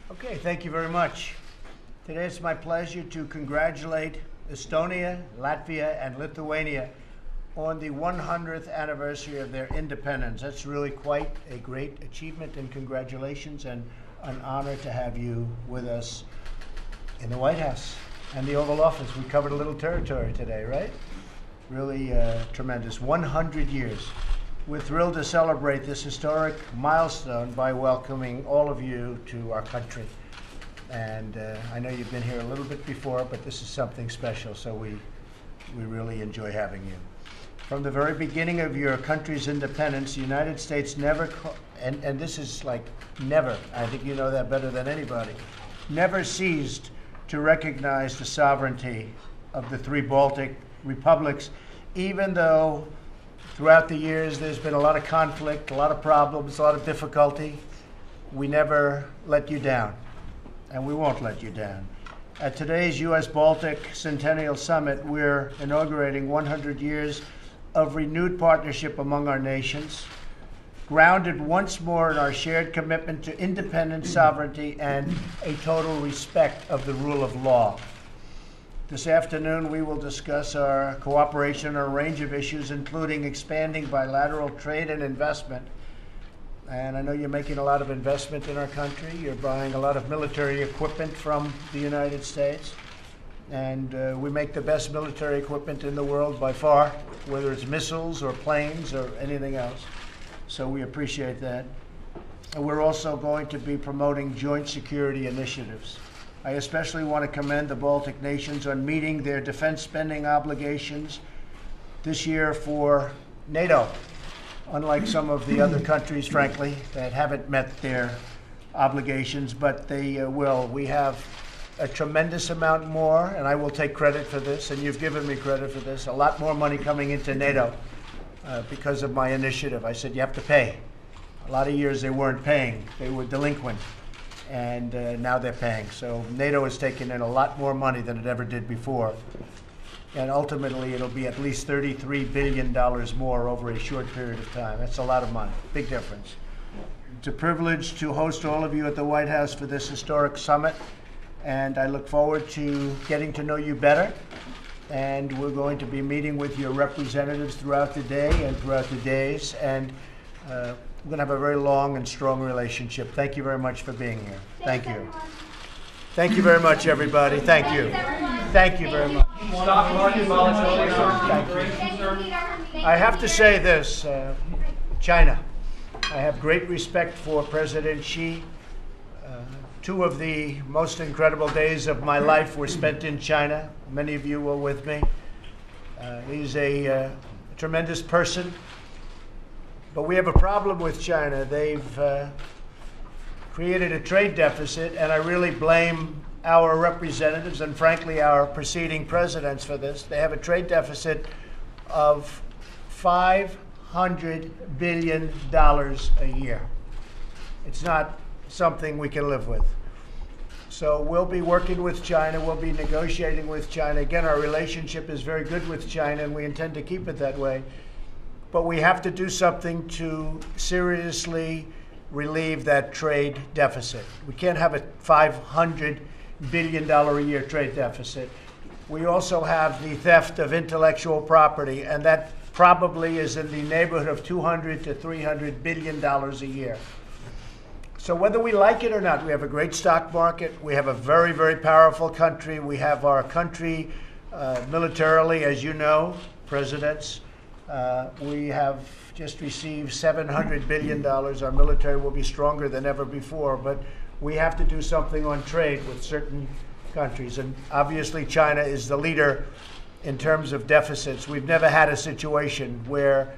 Okay, thank you very much. Today it's my pleasure to congratulate Estonia, Latvia, and Lithuania on the 100th anniversary of their independence. That's really quite a great achievement, and congratulations, and an honor to have you with us in the White House and the Oval Office. We covered a little territory today, right? Really tremendous. 100 years. We're thrilled to celebrate this historic milestone by welcoming all of you to our country. And I know you've been here a little bit before, but this is something special, so we really enjoy having you. From the very beginning of your country's independence, the United States never, and this is like never, I think you know that better than anybody, never ceased to recognize the sovereignty of the three Baltic republics, even though throughout the years, there's been a lot of conflict, a lot of problems, a lot of difficulty. We never let you down, and we won't let you down. At today's U.S.-Baltic Centennial Summit, we're inaugurating 100 years of renewed partnership among our nations, grounded once more in our shared commitment to independent sovereignty and a total respect of the rule of law. This afternoon, we will discuss our cooperation on a range of issues, including expanding bilateral trade and investment. And I know you're making a lot of investment in our country. You're buying a lot of military equipment from the United States. And we make the best military equipment in the world by far, whether it's missiles or planes or anything else. So we appreciate that. And we're also going to be promoting joint security initiatives. I especially want to commend the Baltic nations on meeting their defense spending obligations this year for NATO, unlike some of the other countries, frankly, that haven't met their obligations, but they will. We have a tremendous amount more, and I will take credit for this, and you've given me credit for this, a lot more money coming into NATO because of my initiative. I said, you have to pay. A lot of years they weren't paying. They were delinquent. And now they're paying. So NATO has taken in a lot more money than it ever did before. And ultimately, it'll be at least $33 billion more over a short period of time. That's a lot of money, big difference. It's a privilege to host all of you at the White House for this historic summit. And I look forward to getting to know you better. And we're going to be meeting with your representatives throughout the day and throughout the days. And we're going to have a very long and strong relationship. Thank you very much for being here. Thank you. Thank you very much, everybody. Thank you. Thank you very much. Stock market volatility. I have to say this, China. I have great respect for President Xi. Two of the most incredible days of my life were spent in China. Many of you were with me. He's a tremendous person. But we have a problem with China. They've created a trade deficit, and I really blame our representatives and, frankly, our preceding presidents for this. They have a trade deficit of $500 billion a year. It's not something we can live with. So we'll be working with China. We'll be negotiating with China. Again, our relationship is very good with China, and we intend to keep it that way. But we have to do something to seriously relieve that trade deficit. We can't have a $500 billion a year trade deficit. We also have the theft of intellectual property, and that probably is in the neighborhood of $200 to $300 billion a year. So whether we like it or not, we have a great stock market. We have a very, very powerful country. We have our country militarily, as you know, presidents. We have just received $700 billion. Our military will be stronger than ever before, but we have to do something on trade with certain countries. And obviously, China is the leader in terms of deficits. We've never had a situation where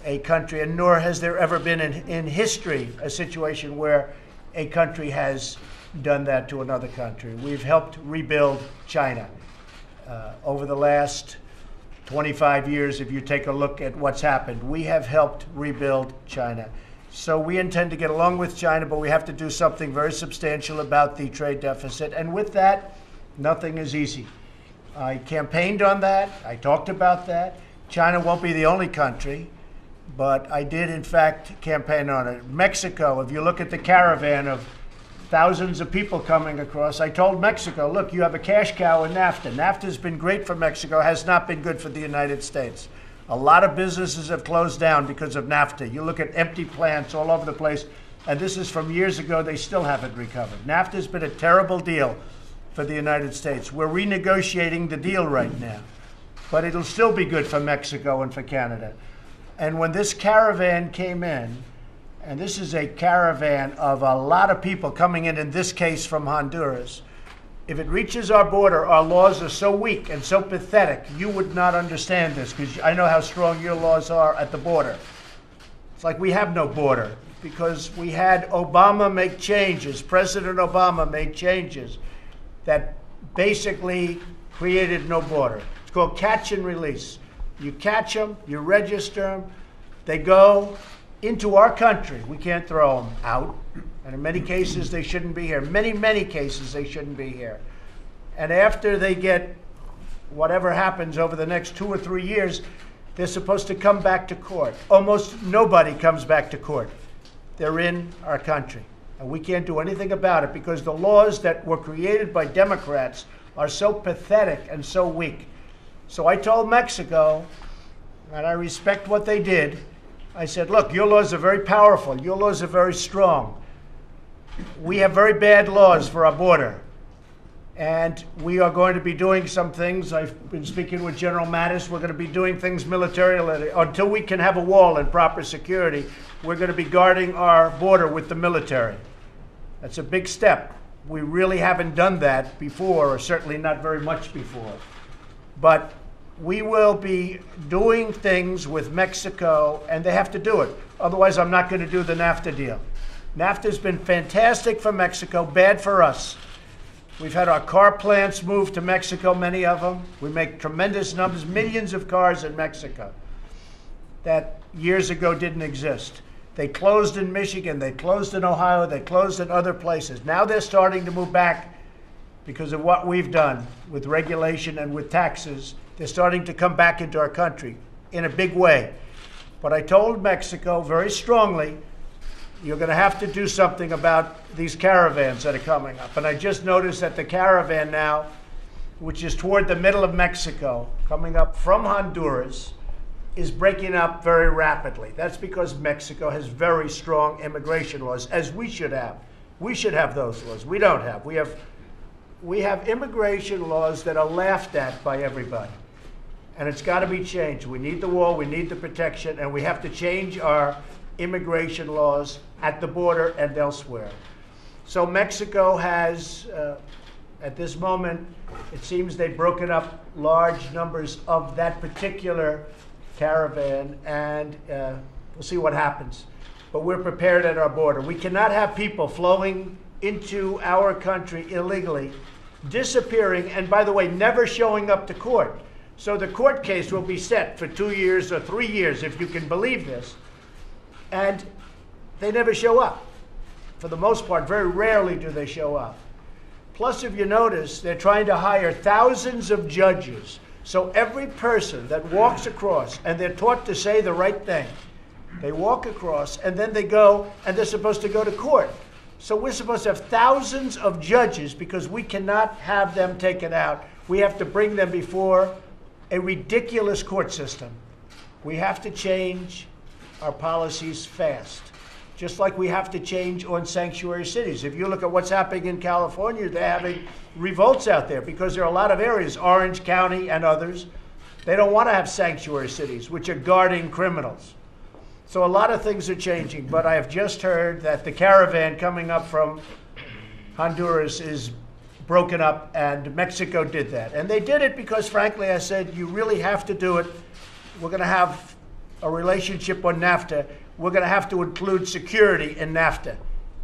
a country, and nor has there ever been in history a situation where a country has done that to another country. We've helped rebuild China over the last 25 years. If you take a look at what's happened, we have helped rebuild China. So we intend to get along with China, but we have to do something very substantial about the trade deficit. And with that, nothing is easy. I campaigned on that. I talked about that. China won't be the only country, but I did, in fact, campaign on it. Mexico, if you look at the caravan of thousands of people coming across. I told Mexico, look, you have a cash cow in NAFTA. NAFTA's been great for Mexico, has not been good for the United States. A lot of businesses have closed down because of NAFTA. You look at empty plants all over the place, and this is from years ago. They still haven't recovered. NAFTA's been a terrible deal for the United States. We're renegotiating the deal right now, but it'll still be good for Mexico and for Canada. And when this caravan came in, and this is a caravan of a lot of people coming in this case from Honduras, if it reaches our border, our laws are so weak and so pathetic, you would not understand this, because I know how strong your laws are at the border. It's like we have no border, because we had Obama make changes, President Obama made changes that basically created no border. It's called catch and release. You catch them, you register them, they go into our country. We can't throw them out. And in many cases, they shouldn't be here. Many cases, they shouldn't be here. And after they get whatever happens over the next 2 or 3 years, they're supposed to come back to court. Almost nobody comes back to court. They're in our country. And we can't do anything about it because the laws that were created by Democrats are so pathetic and so weak. So I told Mexico, and I respect what they did, I said, look, your laws are very powerful. Your laws are very strong. We have very bad laws for our border. And we are going to be doing some things. I've been speaking with General Mattis. We're going to be doing things militarily. Until we can have a wall and proper security, we're going to be guarding our border with the military. That's a big step. We really haven't done that before, or certainly not very much before. But we will be doing things with Mexico, and they have to do it. Otherwise, I'm not going to do the NAFTA deal. NAFTA's been fantastic for Mexico, bad for us. We've had our car plants move to Mexico, many of them. We make tremendous numbers, millions of cars in Mexico that years ago didn't exist. They closed in Michigan, they closed in Ohio, they closed in other places. Now they're starting to move back because of what we've done with regulation and with taxes. They're starting to come back into our country in a big way. But I told Mexico very strongly, you're going to have to do something about these caravans that are coming up. And I just noticed that the caravan now, which is toward the middle of Mexico, coming up from Honduras, is breaking up very rapidly. That's because Mexico has very strong immigration laws, as we should have. We should have those laws. We don't have. We have immigration laws that are laughed at by everybody. And it's got to be changed. We need the wall, we need the protection, and we have to change our immigration laws at the border and elsewhere. So Mexico has, at this moment, it seems they've broken up large numbers of that particular caravan, and we'll see what happens. But we're prepared at our border. We cannot have people flowing into our country illegally, disappearing, and by the way, never showing up to court. So the court case will be set for 2 years or 3 years, if you can believe this. And they never show up. For the most part, very rarely do they show up. Plus, if you notice, they're trying to hire thousands of judges. So every person that walks across, and they're taught to say the right thing, they walk across, and then they go, and they're supposed to go to court. So we're supposed to have thousands of judges because we cannot have them taken out. We have to bring them before a ridiculous court system. We have to change our policies fast, just like we have to change on sanctuary cities. If you look at what's happening in California, they're having revolts out there because there are a lot of areas, Orange County and others, they don't want to have sanctuary cities, which are guarding criminals. So a lot of things are changing, but I have just heard that the caravan coming up from Honduras is broken up, and Mexico did that. And they did it because, frankly, I said, you really have to do it. We're going to have a relationship on NAFTA. We're going to have to include security in NAFTA.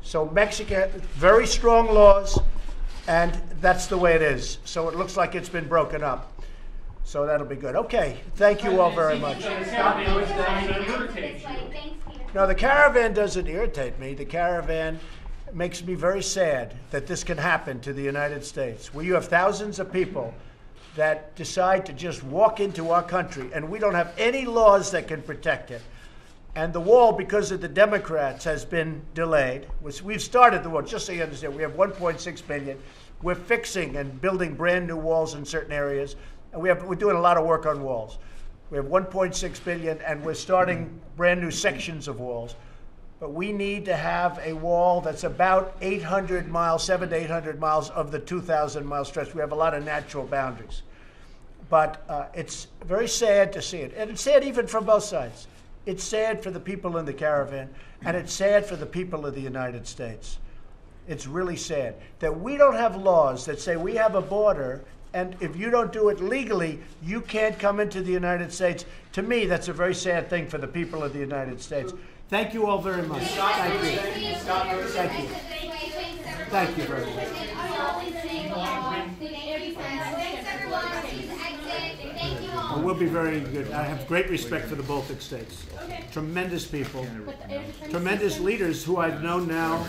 So Mexico, very strong laws, and that's the way it is. So it looks like it's been broken up. So that'll be good. Okay, thank you all very much. No, the caravan doesn't irritate me. The caravan makes me very sad that this can happen to the United States, where you have thousands of people that decide to just walk into our country, and we don't have any laws that can protect it. And the wall, because of the Democrats, has been delayed. We've started the wall, just so you understand. We have 1.6 billion. We're fixing and building brand new walls in certain areas. And we're doing a lot of work on walls. We have 1.6 billion, and we're starting brand new sections of walls. But we need to have a wall that's about 800 miles, 700 to 800 miles of the 2,000-mile stretch. We have a lot of natural boundaries. But it's very sad to see it. And it's sad even from both sides. It's sad for the people in the caravan, and it's sad for the people of the United States. It's really sad that we don't have laws that say we have a border, and if you don't do it legally, you can't come into the United States. To me, that's a very sad thing for the people of the United States. Thank you all very much. Thank you. Thank you. Thank you very much. We'll be very good. I have great respect for the Baltic states. Tremendous people. Tremendous leaders who I've known now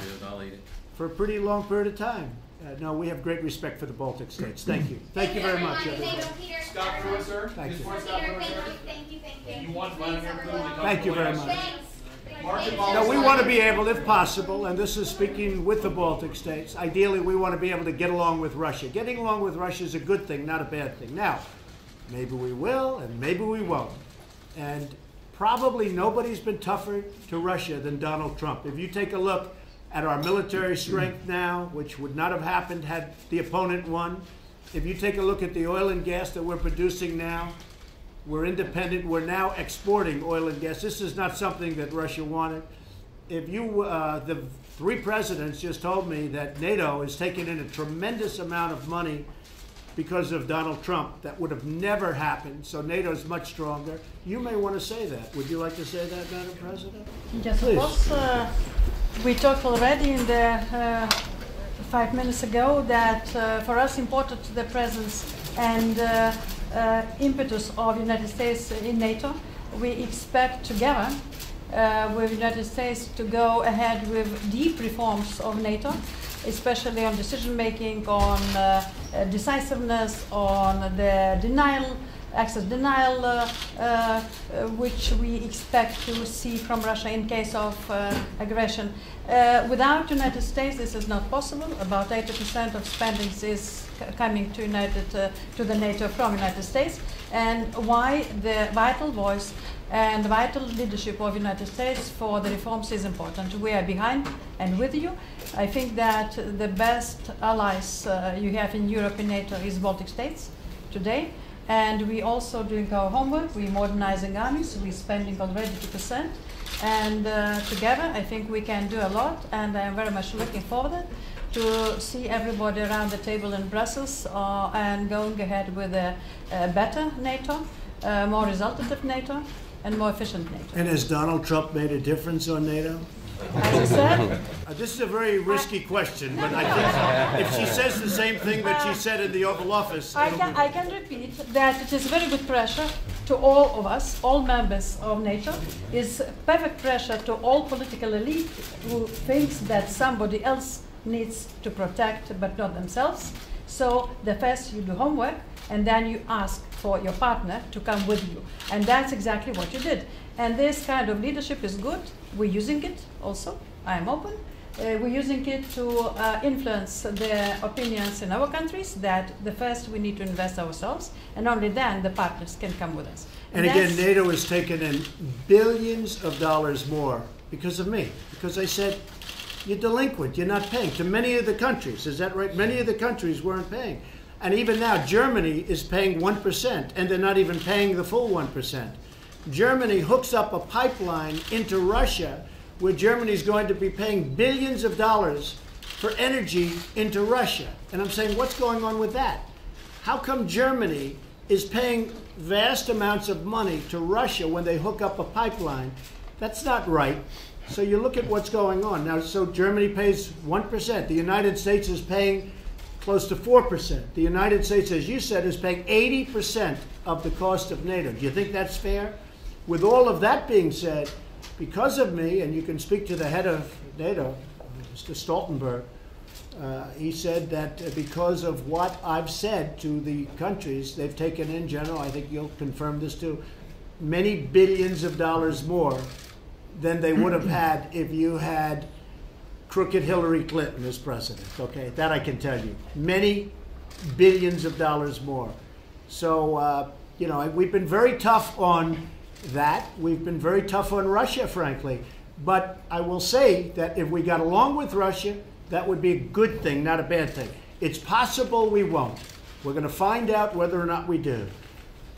for a pretty long period of time. No, we have great respect for the Baltic states. Thank you. Thank you very much, everyone. Stop for us, sir. Thank you. Thank you. Thank you very much. No, we want to be able, if possible, and this is speaking with the Baltic states, ideally we want to be able to get along with Russia. Getting along with Russia is a good thing, not a bad thing. Now, maybe we will and maybe we won't. And probably nobody's been tougher to Russia than Donald Trump. If you take a look at our military strength now, which would not have happened had the opponent won. If you take a look at the oil and gas that we're producing now, we're independent. We're now exporting oil and gas. This is not something that Russia wanted. If you, the three presidents just told me that NATO is taking in a tremendous amount of money because of Donald Trump. That would have never happened. So NATO is much stronger. You may want to say that. Would you like to say that, Madam President? Yes, please. Of course. We talked already in the 5 minutes ago that for us important the presence and impetus of the United States in NATO. We expect together with the United States to go ahead with deep reforms of NATO, especially on decision making, on decisiveness, on the denial, access denial, which we expect to see from Russia in case of aggression. Without the United States, this is not possible. About 80% of spending is coming to the NATO from the United States, and why the vital voice and the vital leadership of the United States for the reforms is important. We are behind and with you. I think that the best allies you have in Europe in NATO is Baltic states today. And we also doing our homework. We're modernizing armies. We're spending already 2%. And together, I think we can do a lot. And I'm very much looking forward to see everybody around the table in Brussels and going ahead with a better NATO, more resultative NATO, and more efficient NATO. And has Donald Trump made a difference on NATO? As I said, this is a very risky question, but I think if she says the same thing that she said in the Oval Office, I can repeat that it is very good pressure to all of us, all members of NATO. It's perfect pressure to all political elite who thinks that somebody else needs to protect but not themselves. So the first you do homework, and then you ask for your partner to come with you. And that's exactly what you did. And this kind of leadership is good. We're using it also. I'm open. We're using it to influence the opinions in our countries that the first we need to invest ourselves, and only then the partners can come with us. And again, NATO has taken in billions of dollars more because of me. Because I said, you're delinquent, you're not paying. To many of the countries, is that right? Many of the countries weren't paying. And even now, Germany is paying 1%, and they're not even paying the full 1%. Germany hooks up a pipeline into Russia where Germany's going to be paying billions of dollars for energy into Russia. And I'm saying, what's going on with that? How come Germany is paying vast amounts of money to Russia when they hook up a pipeline? That's not right. So you look at what's going on. Now, so Germany pays 1%. The United States is paying close to 4%. The United States, as you said, is paying 80% of the cost of NATO. Do you think that's fair? With all of that being said, because of me, and you can speak to the head of NATO, Mr. Stoltenberg, he said that because of what I've said to the countries, they've taken in general, I think you'll confirm this too, many billions of dollars more than they would have had if you had crooked Hillary Clinton as president, okay? That I can tell you. Many billions of dollars more. So, you know, we've been very tough on that. We've been very tough on Russia, frankly. But I will say that if we got along with Russia, that would be a good thing, not a bad thing. It's possible we won't. We're going to find out whether or not we do.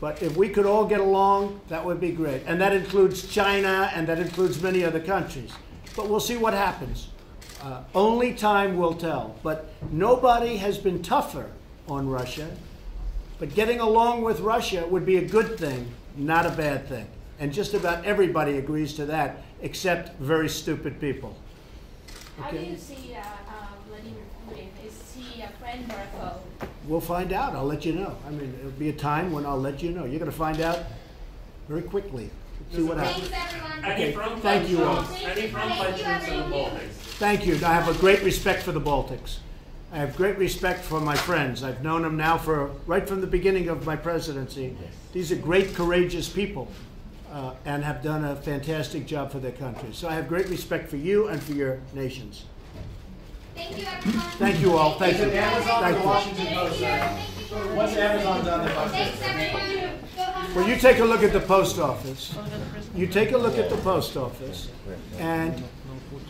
But if we could all get along, that would be great. And that includes China, and that includes many other countries. But we'll see what happens. Only time will tell. But nobody has been tougher on Russia. But getting along with Russia would be a good thing, not a bad thing. And just about everybody agrees to that, except very stupid people. How do you see Vladimir Putin? Is he a friend or a foe? We'll find out. I'll let you know. I mean, it'll be a time when I'll let you know. You're going to find out very quickly. See what happens. Thanks, everyone. Okay, thank you all. Any frontline troops in the Baltics? Thank you. I have a great respect for the Baltics. I have great respect for my friends. I've known them now right from the beginning of my presidency. These are great, courageous people and have done a fantastic job for their country. So I have great respect for you and for your nations. Thank you, everyone. Thank you all. Thank you. Amazon Thank or you. Washington Post, sir? What's Amazon done about this? Thanks, everyone. Go home. Well, you take a look at the post office. You take a look at the post office, and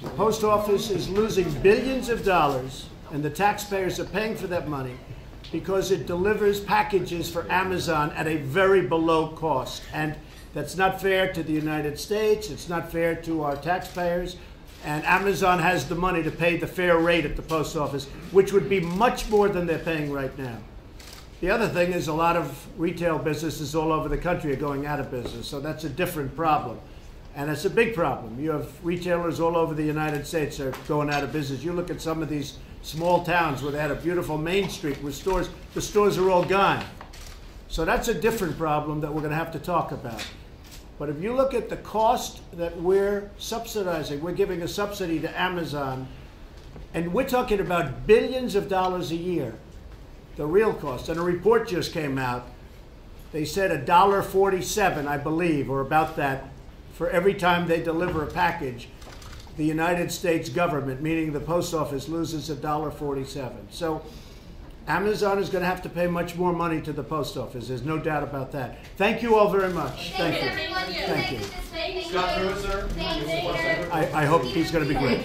the post office is losing billions of dollars, and the taxpayers are paying for that money because it delivers packages for Amazon at a very below cost. And that's not fair to the United States. It's not fair to our taxpayers. And Amazon has the money to pay the fair rate at the post office, which would be much more than they're paying right now. The other thing is a lot of retail businesses all over the country are going out of business, so that's a different problem. And it's a big problem. You have retailers all over the United States are going out of business. You look at some of these small towns where they had a beautiful Main Street with stores, the stores are all gone. So that's a different problem that we're going to have to talk about. But if you look at the cost that we're subsidizing, we're giving a subsidy to Amazon, and we're talking about billions of dollars a year, the real cost. And a report just came out. They said $1.47, I believe, or about that, for every time they deliver a package, the United States government, meaning the post office, loses $1.47. So Amazon is going to have to pay much more money to the post office. There's no doubt about that. Thank you all very much. Thank you. Scott Pruitt, sir? Thank you. I hope he's going to be great.